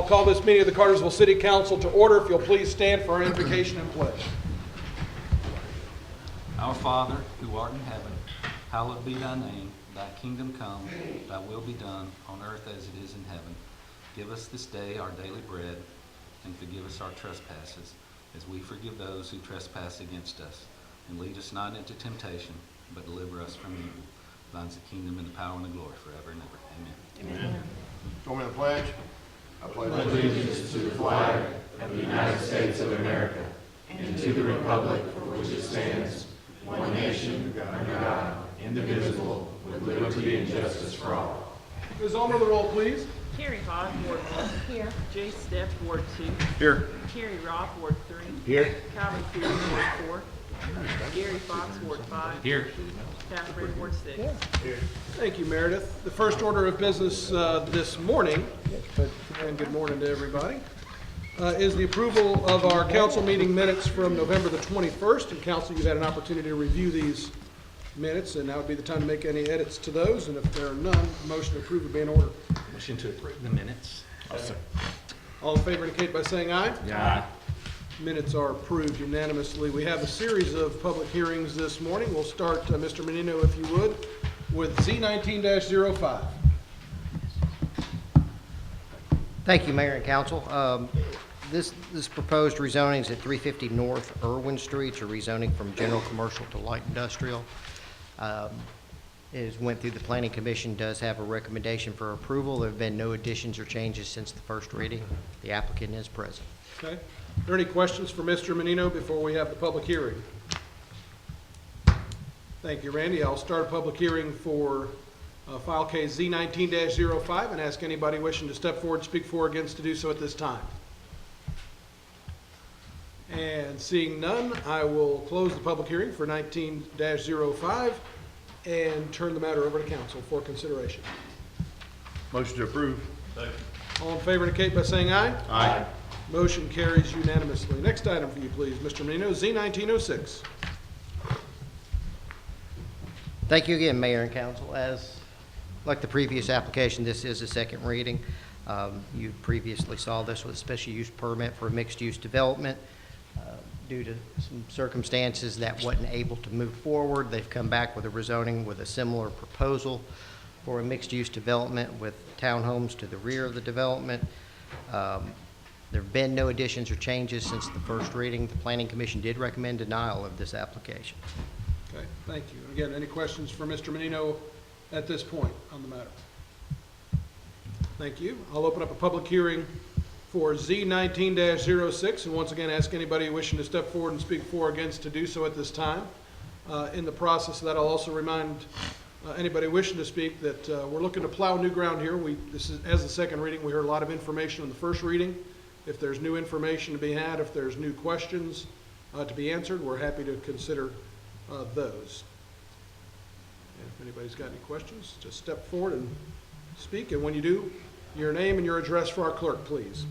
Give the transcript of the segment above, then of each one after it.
I'll call this meeting of the Cartersville City Council to order. If you'll please stand for our invocation and pledge. Our Father, who art in heaven, hallowed be thy name. Thy kingdom come, thy will be done, on earth as it is in heaven. Give us this day our daily bread, and forgive us our trespasses, as we forgive those who trespass against us. And lead us not into temptation, but deliver us from evil. Thine is the kingdom and the power and the glory forever and ever. Amen. Amen. Join me in the pledge. I pledge allegiance to the flag of the United States of America and to the republic for which it stands, one nation, under God, indivisible, with liberty and justice for all. Ms. Ulmer, the roll, please. Carrie Hogg, Ward 1. Here. Jay Steph, Ward 2. Here. Carrie Roth, Ward 3. Here. Calvin Cruz, Ward 4. Gary Fox, Ward 5. Here. Catherine, Ward 6. Here. Thank you, Meredith. The first order of business this morning, and good morning to everybody, is the approval of our council meeting minutes from November the 21st. And council, you've had an opportunity to review these minutes, and now would be the time to make any edits to those. And if there are none, motion to approve would be in order. Motion to approve the minutes. All in favor indicate by saying aye. Aye. Minutes are approved unanimously. We have a series of public hearings this morning. We'll start, Mr. Menino, if you would, with Z19-05. Thank you, Mayor and Council. This proposed rezoning is at 350 North Irwin Street, a rezoning from general commercial to light industrial. It went through the Planning Commission, does have a recommendation for approval. There have been no additions or changes since the first reading. The applicant is present. Okay. Are there any questions for Mr. Menino before we have the public hearing? Thank you, Randy. I'll start a public hearing for file case Z19-05 and ask anybody wishing to step forward, speak for or against to do so at this time. And seeing none, I will close the public hearing for 19-05 and turn the matter over to council for consideration. Motion to approve. All in favor indicate by saying aye. Aye. Motion carries unanimously. Next item for you, please, Mr. Menino, Z19-06. Thank you again, Mayor and Council. As like the previous application, this is a second reading. You previously saw this with a special use permit for a mixed-use development. Due to some circumstances that wasn't able to move forward, they've come back with a rezoning with a similar proposal for a mixed-use development with townhomes to the rear of the development. There have been no additions or changes since the first reading. The Planning Commission did recommend denial of this application. Okay, thank you. And again, any questions for Mr. Menino at this point on the matter? Thank you. I'll open up a public hearing for Z19-06, and once again ask anybody wishing to step forward and speak for or against to do so at this time. In the process of that, I'll also remind anybody wishing to speak that we're looking to plow new ground here. This is as the second reading. We heard a lot of information in the first reading. If there's new information to be had, if there's new questions to be answered, we're happy to consider those. And if anybody's got any questions, just step forward and speak. And when you do, your name and your address for our clerk, please.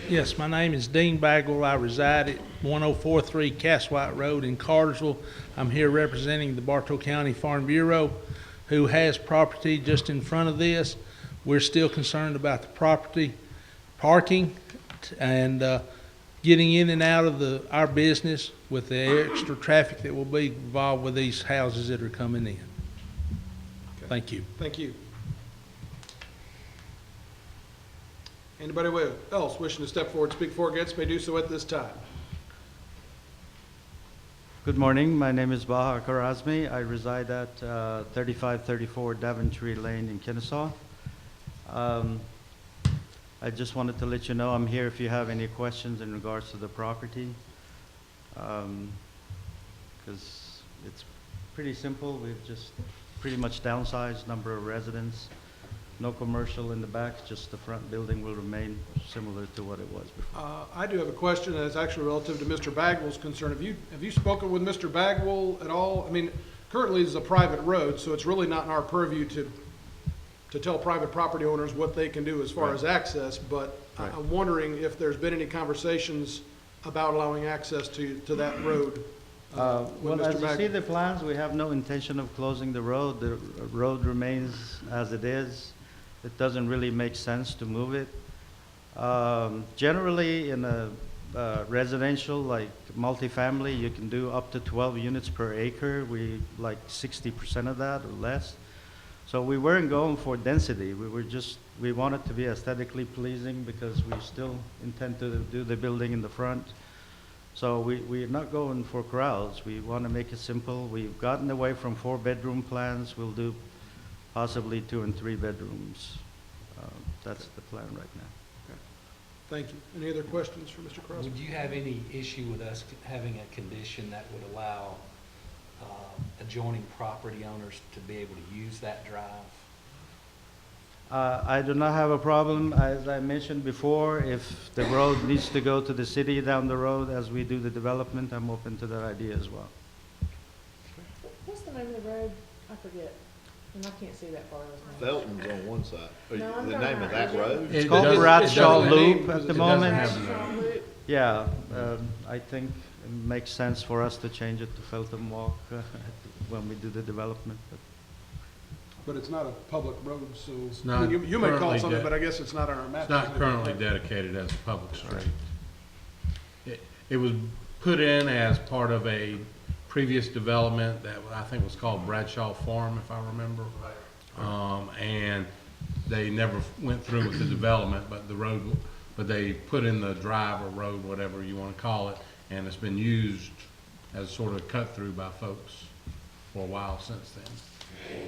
Yes, my name is Dean Bagwell. I reside at 1043 Casswhite Road in Cartersville. I'm here representing the Bartow County Farm Bureau, who has property just in front of this. We're still concerned about the property parking and getting in and out of our business with the extra traffic that will be involved with these houses that are coming in. Okay. Thank you. Thank you. Anybody else wishing to step forward, speak for or against, may do so at this time. Good morning. My name is Baha Karazmi. I reside at 3534 Daventry Lane in Kennesaw. I just wanted to let you know I'm here if you have any questions in regards to the property. Because it's pretty simple. We've just pretty much downsized number of residents. No commercial in the back, just the front building will remain similar to what it was before. I do have a question that's actually relative to Mr. Bagwell's concern. Have you spoken with Mr. Bagwell at all? I mean, currently this is a private road, so it's really not in our purview to tell private property owners what they can do as far as access, but Right. I'm wondering if there's been any conversations about allowing access to that road. Well, as you see the plans, we have no intention of closing the road. The road remains as it is. It doesn't really make sense to move it. Generally, in a residential, like multifamily, you can do up to 12 units per acre. We like 60% of that or less. So we weren't going for density. We wanted to be aesthetically pleasing because we still intend to do the building in the front. So we're not going for crowds. We want to make it simple. We've gotten away from 4-bedroom plans. We'll do possibly 2 and 3 bedrooms. That's the plan right now. Thank you. Any other questions for Mr. Crosby? Would you have any issue with us having a condition that would allow adjoining property owners to be able to use that drive? I do not have a problem. As I mentioned before, if the road needs to go to the city down the road as we do the development, I'm open to that idea as well. What's the name of the road? I forget. And I can't see that far. Felton's on one side. No, I'm The talking name of about- that road? It's It called doesn't- Bradshaw it doesn't Loop name- at the it doesn't moment. have- Strong Loop. Yeah, I think it makes sense for us to change it to Felton Walk when we do the development. But it's not a public road, so, not I mean, you may call currently it something, de- but I guess it's not on our map. It's not currently dedicated as a public street. It was put in as part of a previous development that I think was called Bradshaw Farm, if I remember. And they never went through with the development, but they put in the drive or road, whatever you want to call it, and it's been used as sort of cut through by folks for a while since then.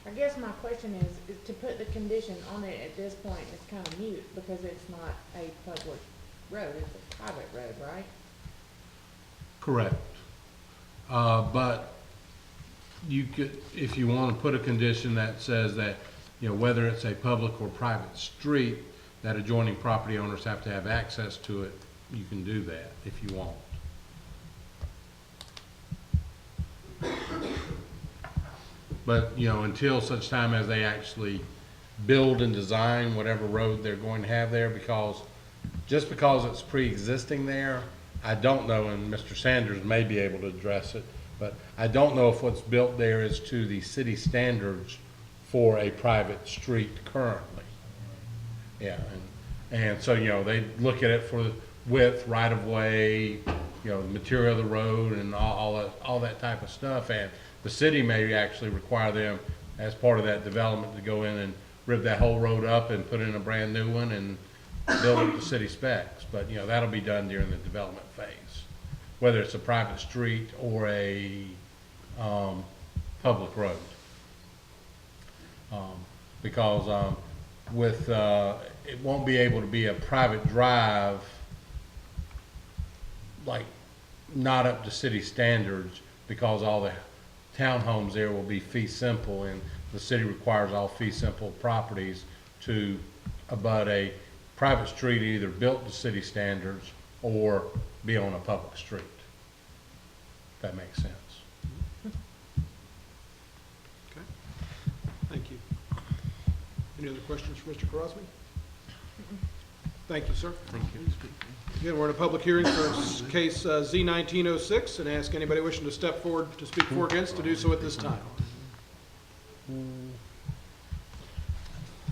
I guess my question is to put the condition on it at this point is kind of mute because it's not a public road, it's a private road, right? Correct. But you could, if you want to put a condition that says that, whether it's a public or private street, that adjoining property owners have to have access to it, you can do that if you want. But, until such time as they actually build and design whatever road they're going to have there, just because it's pre-existing there, I don't know, and Mr. Sanders may be able to address it, but I don't know if what's built there is to the city standards for a private street currently. Yeah, and so, they look at it for width, right of way, the material of the road and all that type of stuff. And the city may actually require them as part of that development to go in and rip that whole road up and put in a brand new one and build it to city specs. But, that'll be done during the development phase, whether it's a private street or a public road. Because it won't be able to be a private drive, like not up to city standards, because all the townhomes there will be fee simple, and the city requires all fee simple properties to abut a private street either built to city standards or be on a public street. If that makes sense. Okay, thank you. Any other questions for Mr. Crosby? Thank you, sir. Thank you. Again, we're in a public hearing for case Z-1906, and ask anybody wishing to step forward to speak for or against to do so at this time.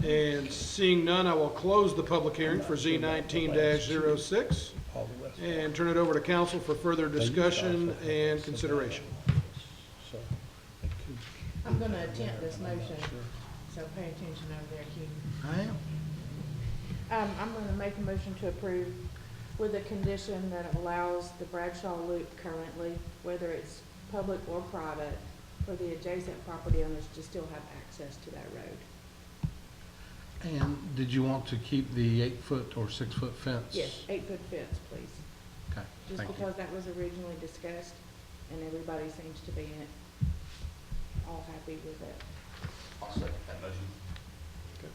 And seeing none, I will close the public hearing for Z-19-06 and turn it over to council for further discussion and consideration. I'm gonna attempt this motion, so pay attention over there, Keith. I am. I'm gonna make a motion to approve with a condition that allows the Bradshaw Loop currently, whether it's public or private, for the adjacent property owners to still have access to that road. And did you want to keep the 8-foot or 6-foot fence? Yes, 8-foot fence, please. Okay, Just thank you. because that was originally discussed and everybody seems to be all happy with it. I'll second that motion. Okay.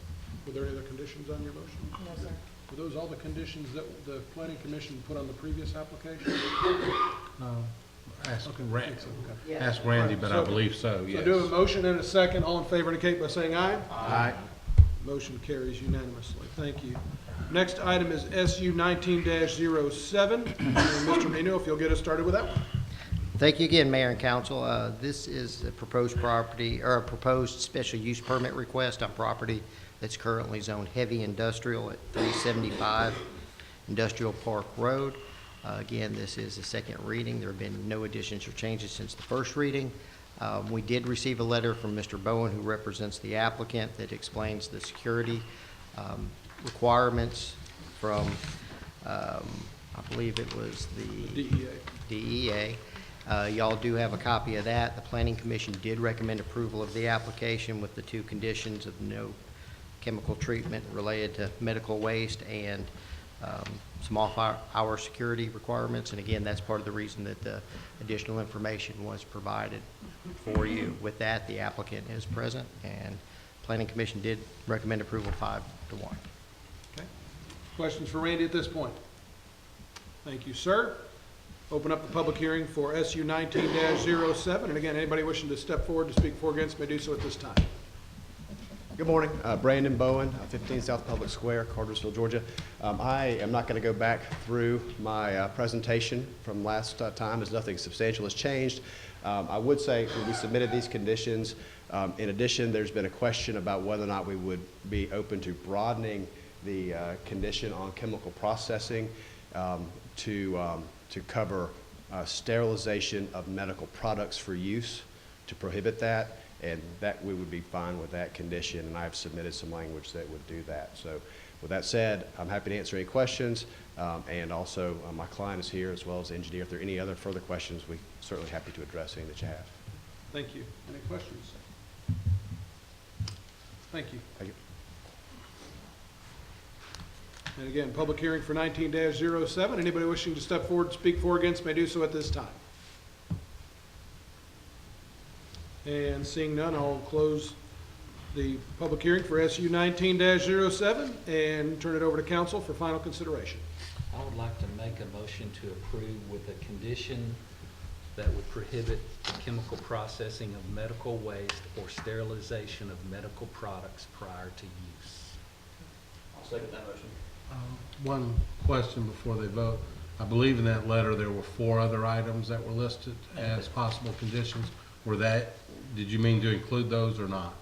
Were there any other conditions on your motion? No, sir. Were those all the conditions that the planning commission put on the previous application? Ask Okay, Randy, okay. ask Randy, but I So- believe so, So yes. I do have a motion and a second. All in favor indicate by saying aye. Aye. Motion carries unanimously. Thank you. Next item is SU 19-07. And Mr. Reno, if you'll get us started with that one. Thank you again, Mayor and Council. This is a proposed property, or a proposed special use permit request on property that's currently zoned heavy industrial at 375 Industrial Park Road. Again, this is the second reading. There have been no additions or changes since the first reading. We did receive a letter from Mr. Bowen, who represents the applicant, that explains the security requirements from, I believe it was the DEA. Y'all do have a copy of that. The Planning Commission did recommend approval of the application with the two conditions of no chemical treatment related to medical waste and some off-hour security requirements. And again, that's part of the reason that the additional information was provided for you. With that, the applicant is present, and Planning Commission did recommend approval 5-1. Okay. Questions for Randy at this point? Thank you, sir. Open up the public hearing for SU 19-07. And again, anybody wishing to step forward to speak for or against may do so at this time. Good morning, Brandon Bowen, 15 South Public Square, Cartersville, Georgia. I am not going to go back through my presentation from last time, as nothing substantial has changed. I would say when we submitted these conditions, in addition, there's been a question about whether or not we would be open to broadening the condition on chemical processing to cover sterilization of medical products for use, to prohibit that. And that we would be fine with that condition, and I've submitted some language that would do that. So with that said, I'm happy to answer any questions, and also my client is here as well as the engineer. If there are any other further questions, we're certainly happy to address any that you have. Thank you. Any questions? Thank you. Thank you. And again, public hearing for 19-07. Anybody wishing to step forward and speak for or against may do so at this time. And seeing none, I'll close the public hearing for SU 19-07 and turn it over to council for final consideration. I would like to make a motion to approve with a condition that would prohibit the chemical processing of medical waste or sterilization of medical products prior to use. I'll second that motion. One question before they vote. I believe in that letter there were 4 other items that were listed as possible conditions. Did you mean to include those or not?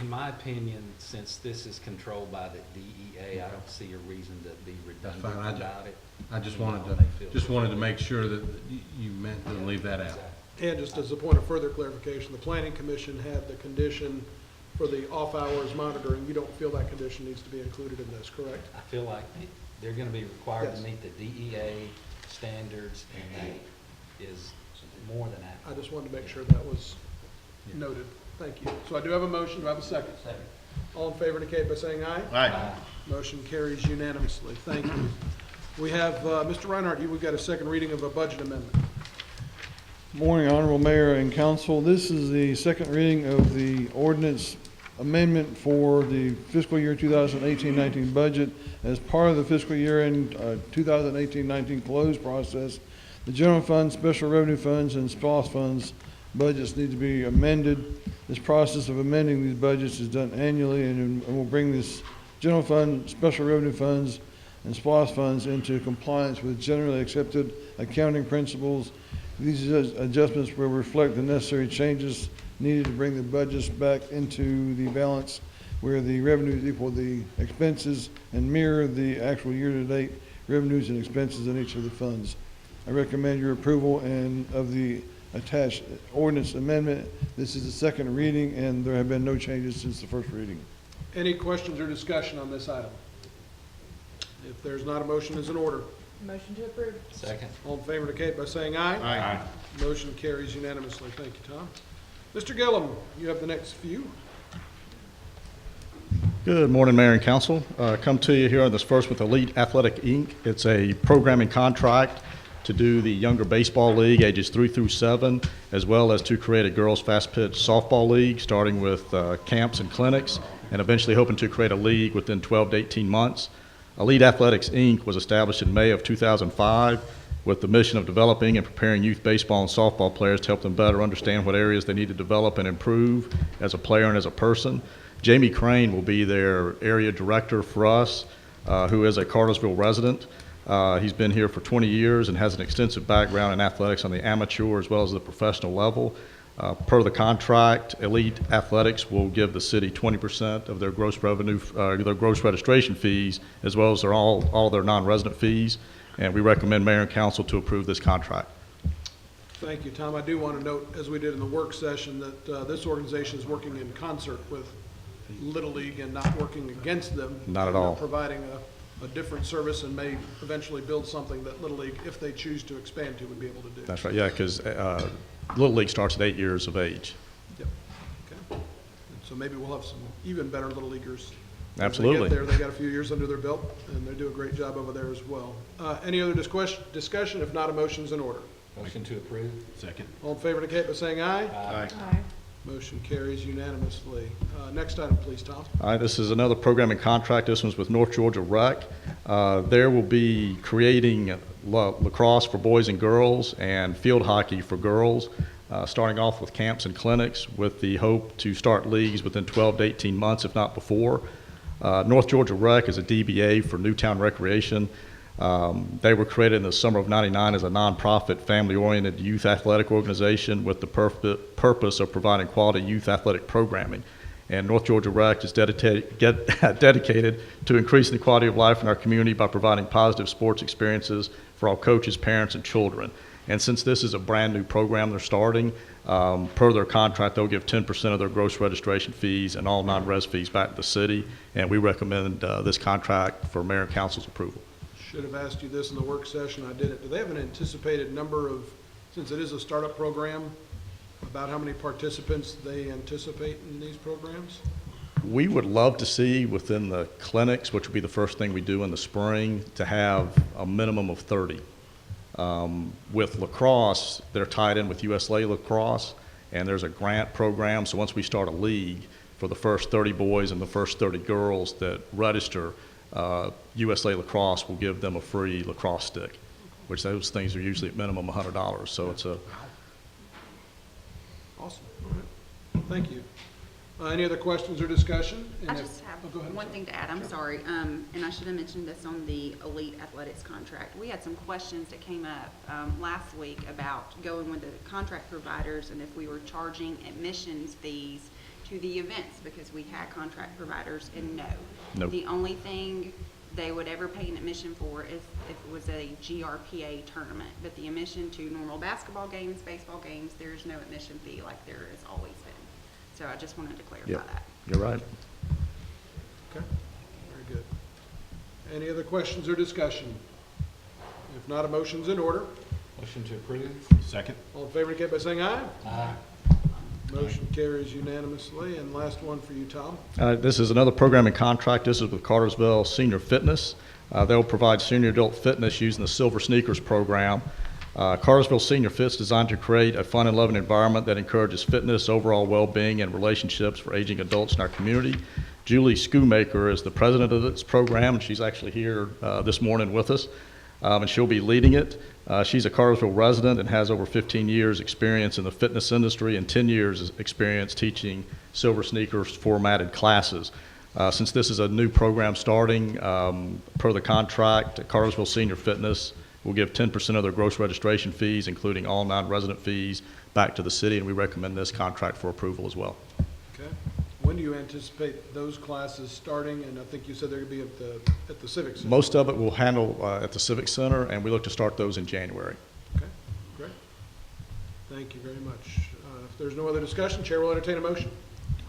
In my opinion, since this is controlled by the DEA, I don't see a reason to be redundant fine. about it. I just You know, wanted they feel- to make sure that you meant to leave that out. Exactly. And just as a point of further clarification, the Planning Commission had the condition for the off-hours monitoring. You don't feel that condition needs to be included in this, correct? I feel like they're gonna be required Yes. to meet the DEA standards, and that is more than I adequate. just wanted to make sure that was noted. Thank you. So I do have a motion. Do I have a second? Second. All in favor indicate by saying aye. Aye. Motion carries unanimously. Thank you. We have, Mr. Reinhardt, we've got a second reading of a budget amendment. Morning, Honorable Mayor and Council. This is the second reading of the ordinance amendment for the fiscal year 2018-19 budget. As part of the fiscal year end 2018-19 close process, the general fund, special revenue funds, and SPOS funds budgets need to be amended. This process of amending these budgets is done annually, and will bring this general fund, special revenue funds, and SPOS funds into compliance with generally accepted accounting principles. These adjustments will reflect the necessary changes needed to bring the budgets back into the balance where the revenues equal the expenses and mirror the actual year-to-date revenues and expenses in each of the funds. I recommend your approval of the attached ordinance amendment. This is the second reading, and there have been no changes since the first reading. Any questions or discussion on this item? If there's not, a motion is in order. Motion to approve. Second. All in favor indicate by saying aye. Aye. Motion carries unanimously. Thank you, Tom. Mr. Gillum, you have the next few. Good morning, Mayor and Council. Come to you here on this first with Elite Athletic Inc. It's a programming contract to do the younger baseball league, ages 3 through 7, as well as to create a girls fast pitch softball league, starting with camps and clinics, and eventually hoping to create a league within 12 to 18 months. Elite Athletics Inc. was established in May of 2005 with the mission of developing and preparing youth baseball and softball players to help them better understand what areas they need to develop and improve as a player and as a person. Jamie Crane will be their area director for us, who is a Cartersville resident. He's been here for 20 years and has an extensive background in athletics on the amateur as well as the professional level. Per the contract, Elite Athletics will give the city 20% of their gross revenue, their gross registration fees, as well as all their non-resident fees. And we recommend mayor and council to approve this contract. Thank you, Tom. I do want to note, as we did in the work session, that this organization is working in concert with Little League and not working against them. Not at And all. they're providing a different service and may eventually build something that Little League, if they choose to expand to, would be able to do. That's right, yeah, because Little League starts at 8 years of age. Yep. Okay. And so maybe we'll have some even better Little Leaguers. Absolutely. As they get there, they got a few years under their belt, and they do a great job over there as well. Any other discussion? If not, a motion's in order. Motion to approve. Second. All in favor indicate by saying aye. Aye. Aye. Motion carries unanimously. Next item, please, Tom. All right, this is another programming contract. This one's with North Georgia Rec. There will be creating lacrosse for boys and girls and field hockey for girls, starting off with camps and clinics with the hope to start leagues within 12 to 18 months, if not before. North Georgia Rec is a DBA for Newtown Recreation. They were created in the summer of '99 as a nonprofit, family-oriented youth athletic organization with the purpose of providing quality youth athletic programming. And North Georgia Rec is dedicated to increasing the quality of life in our community by providing positive sports experiences for all coaches, parents, and children. And since this is a brand-new program they're starting, per their contract, they'll give 10% of their gross registration fees and all non-res fees back to the city. And we recommend this contract for mayor and council's approval. Should have asked you this in the work session. I didn't. Do they have an anticipated number of, since it is a startup program, about how many participants they anticipate in these programs? We would love to see within the clinics, which would be the first thing we do in the spring, to have a minimum of 30. With lacrosse, they're tied in with USA Lacrosse, and there's a grant program. So once we start a league, for the first 30 boys and the first 30 girls that register, USA Lacrosse will give them a free lacrosse stick, which those things are usually at minimum $100. So it's a... Awesome. All right. Thank you. Any other questions or discussion? And I if- just have oh, go ahead, one sorry. thing to add, I'm sorry, and I should have mentioned this on the Elite Athletics contract. We had some questions that came up last week about going with the contract providers and if we were charging admissions fees to the events, because we had contract providers, and no. Nope. The only thing they would ever pay an admission for is if it was a GRPA tournament, but the admission to normal basketball games, baseball games, there's no admission fee like there has always been. So I just wanted to clarify Yep. that. You're right. Okay, very good. Any other questions or discussion? If not, a motion's in order. Motion to approve. Second. All in favor indicate by saying aye. Aye. Motion carries unanimously. And last one for you, Tom. This is another programming contract. This is with Cartersville Senior Fitness. They'll provide senior adult fitness using the Silver Sneakers program. Cartersville Senior Fit's designed to create a fun and loving environment that encourages fitness, overall well-being, and relationships for aging adults in our community. Julie Schoonmaker is the president of this program, and she's actually here this morning with us, and she'll be leading it. She's a Cartersville resident and has over 15 years experience in the fitness industry and 10 years experience teaching Silver Sneakers formatted classes. Since this is a new program starting, per the contract, Cartersville Senior Fitness will give 10% of their gross registration fees, including all non-resident fees, back to the city, and we recommend this contract for approval as well. Okay. When do you anticipate those classes starting? And I think you said they're going to be at the Civic Center. Most of it will handle at the Civic Center, and we look to start those in January. Okay, great. Thank you very much. If there's no other discussion, Chair will entertain a motion.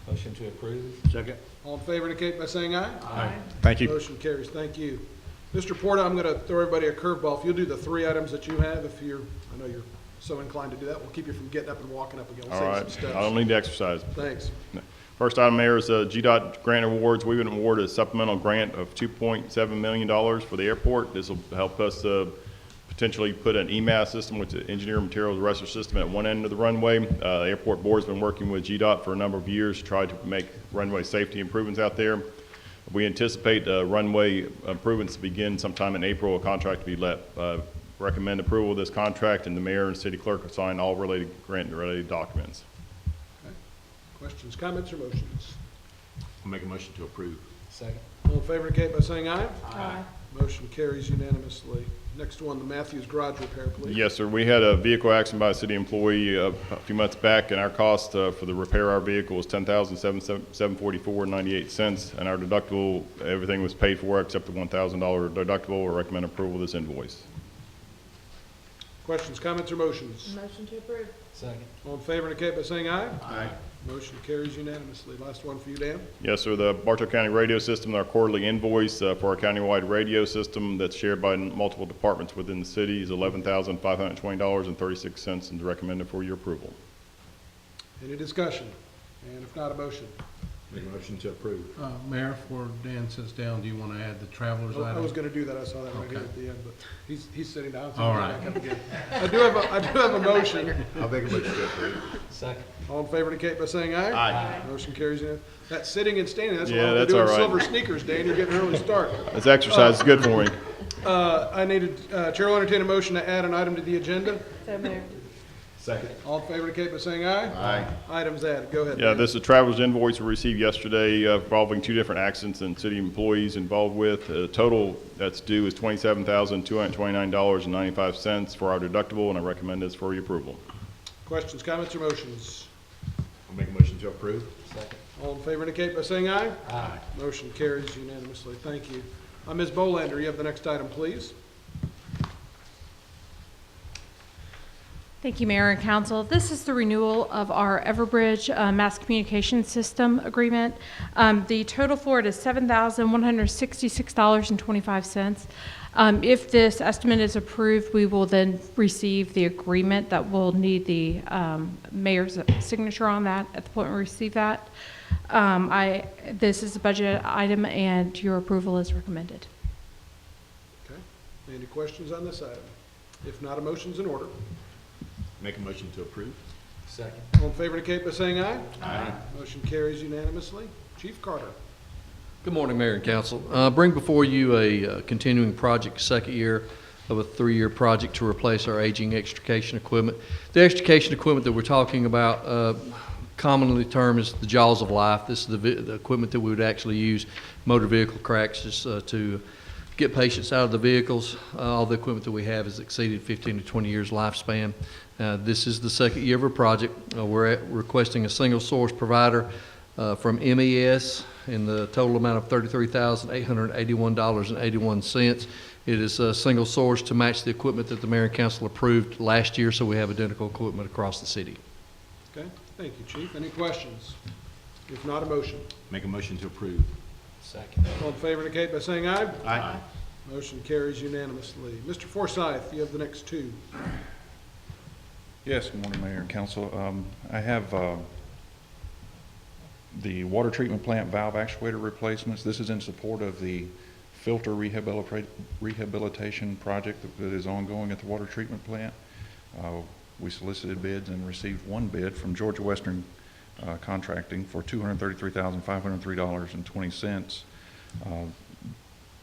Motion to approve. Second. All in favor indicate by saying aye. Aye. Thank you. Motion carries. Thank you. Mr. Porta, I'm going to throw everybody a curveball. If you'll do the 3 items that you have, I know you're so inclined to do that, we'll keep you from getting up and walking up again. We'll All save right, some steps. I don't need to exercise. Thanks. First item, Mayor, is GDOT grant awards. We've been awarded a supplemental grant of $2.7 million for the airport. This will help us potentially put an EMAS system, which is Engineered Materials Arrestor System, at one end of the runway. The airport board's been working with GDOT for a number of years to try to make runway safety improvements out there. We anticipate runway improvements to begin sometime in April, a contract to be let. Recommend approval of this contract, and the mayor and city clerk will sign all related grant-related documents. Okay. Questions, comments, or motions? I'll make a motion to approve. Second. All in favor indicate by saying aye. Aye. Motion carries unanimously. Next one, the Matthews Garage repair, please. Yes, sir. We had a vehicle accident by a city employee a few months back, and our cost for the repair of our vehicle was $10,744.98, and our deductible, everything was paid for except the $1,000 deductible. I recommend approval of this invoice. Questions, comments, or motions? Motion to approve. Second. All in favor indicate by saying aye. Aye. Motion carries unanimously. Last one for you, Dan. Yes, sir. The Bartow County radio system, our quarterly invoice for our countywide radio system that's shared by multiple departments within the city is $11,520.36 and recommended for your approval. Any discussion? And if not, a motion. Make a motion to approve. Mayor, before Dan sits down, do you want to add the travelers I item? was gonna do that. I saw that right here Okay. at the end, but he's sitting down. so All he'll right. get back up again. I do have a motion. I'll make a motion to approve. Second. All in favor indicate by saying aye. Aye. Motion carries unanimously. That sitting and standing, that's Yeah, why we're that's doing all right. silver sneakers, Dan. You're getting an early start. This exercise is good for me. I needed, Chair will entertain a motion to add an item to the agenda. So moved. Second. All in favor indicate by saying aye. Aye. Items added. Go ahead. Yeah, Dan. this is a traveler's invoice we received yesterday involving two different accidents and city employees involved with. Total that's due is $27,229.95 for our deductible, and I recommend this for your approval. Questions, comments, or motions? I'll make a motion to approve. Second. All in favor indicate by saying aye. Aye. Motion carries unanimously. Thank you. Ms. Bolander, you have the next item, please. Thank you, Mayor and Council. This is the renewal of our Everbridge mass communication system agreement. The total for it is $7,166.25. If this estimate is approved, we will then receive the agreement that will need the mayor's signature on that at the point we receive that. This is a budget item, and your approval is recommended. Okay. Any questions on this item? If not, a motion's in order. Make a motion to approve. Second. All in favor indicate by saying aye. Aye. Motion carries unanimously. Chief Carter. Good morning, Mayor and Council. Bring before you a continuing project, second year of a 3-year project to replace our aging extrication equipment. The extrication equipment that we're talking about commonly termed as the jaws of life. This is the equipment that we would actually use, motor vehicle crashes, to get patients out of the vehicles. All the equipment that we have has exceeded 15 to 20 years lifespan. This is the second year of a project. We're requesting a single source provider from MES in the total amount of $33,881.81. It is a single source to match the equipment that the Mayor and Council approved last year, so we have identical equipment across the city. Okay. Thank you, Chief. Any questions? If not, a motion. Make a motion to approve. Second. All in favor indicate by saying aye. Aye. Motion carries unanimously. Mr. Forsyth, you have the next two. Yes, good morning, Mayor and Council. I have the water treatment plant valve actuator replacements. This is in support of the filter rehabilitation project that is ongoing at the water treatment plant. We solicited bids and received one bid from Georgia Western Contracting for $233,503.20.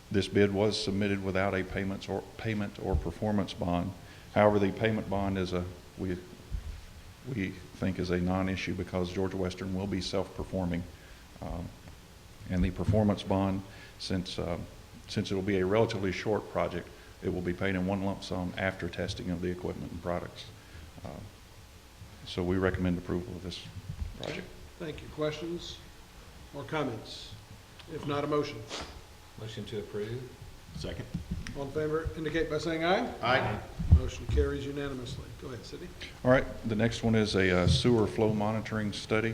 This bid was submitted without a payment or performance bond. However, the payment bond is we think is a non-issue because Georgia Western will be self-performing. And the performance bond, since it will be a relatively short project, it will be paid in one lump sum after testing of the equipment and products. So we recommend approval of this project. Thank you. Questions or comments? If not, a motion. Motion to approve. Second. All in favor indicate by saying aye. Aye. Motion carries unanimously. Go ahead, Sidney. All right, the next one is a sewer flow monitoring study.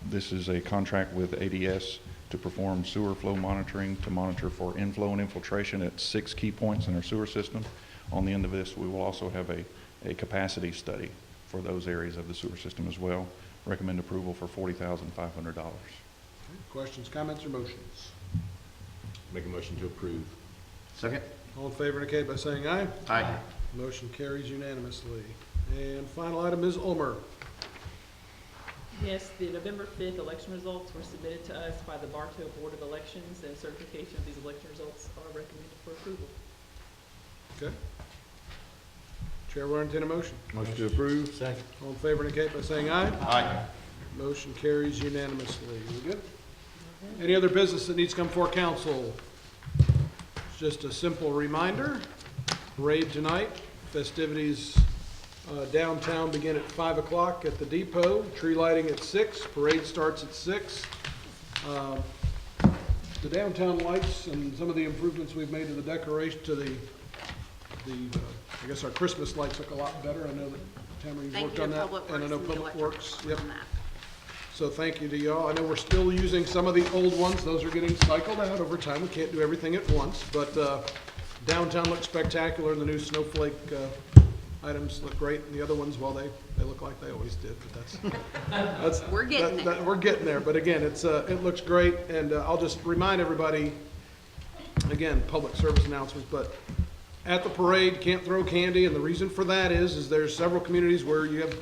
This is a contract with ADS to perform sewer flow monitoring to monitor for inflow and infiltration at 6 key points in our sewer system. On the end of this, we will also have a capacity study for those areas of the sewer system as well. Recommend approval for $40,500. Okay. Questions, comments, or motions? Make a motion to approve. Second. All in favor indicate by saying aye. Aye. Motion carries unanimously. And final item is Ulmer. Yes, the November 5th election results were submitted to us by the Bartow Board of Elections, and certification of these election results are recommended for approval. Okay. Chair will entertain a motion. Motion to approve. Second. All in favor indicate by saying aye. Aye. Motion carries unanimously. We good? Any other business that needs to come before council? Just a simple reminder, parade tonight, festivities downtown begin at 5 o'clock at the depot, tree lighting at 6, parade starts at 6. The downtown lights and some of the improvements we've made to the decoration, to the I guess our Christmas lights look a lot better. I know that Tammy's worked on that. And I know Public Works, yep. So thank you to y'all. I know we're still using some of the old ones. Those are getting cycled out over time. We can't do everything at once, but downtown looks spectacular, and the new snowflake items look great. And the other ones, well, they look like they always did, but that's We're getting there. We're getting there, but again, it looks great, and I'll just remind everybody, again, public service announcements, but at the parade, can't throw candy, and the reason for that is there's several communities where you have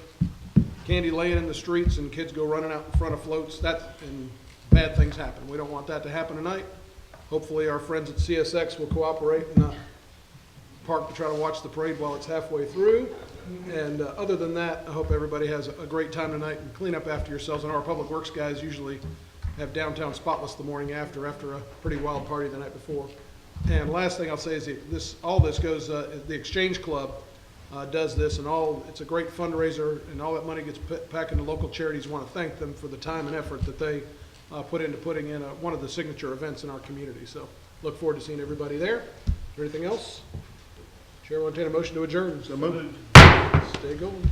candy laying in the streets and kids go running out in front of floats, and bad things happen. We don't want that to happen tonight. Hopefully our friends at CSX will cooperate and not park to try to watch the parade while it's halfway through. And other than that, I hope everybody has a great time tonight and clean up after yourselves. I know our Public Works guys usually have downtown spotless the morning after a pretty wild party the night before. And last thing I'll say is all this goes, the Exchange Club does this, and it's a great fundraiser, and all that money gets put back into local charities. I want to thank them for the time and effort that they put into putting in one of the signature events in our community. So look forward to seeing everybody there. Is there anything else? Chair will entertain a motion to adjourn. So moved. Stay going.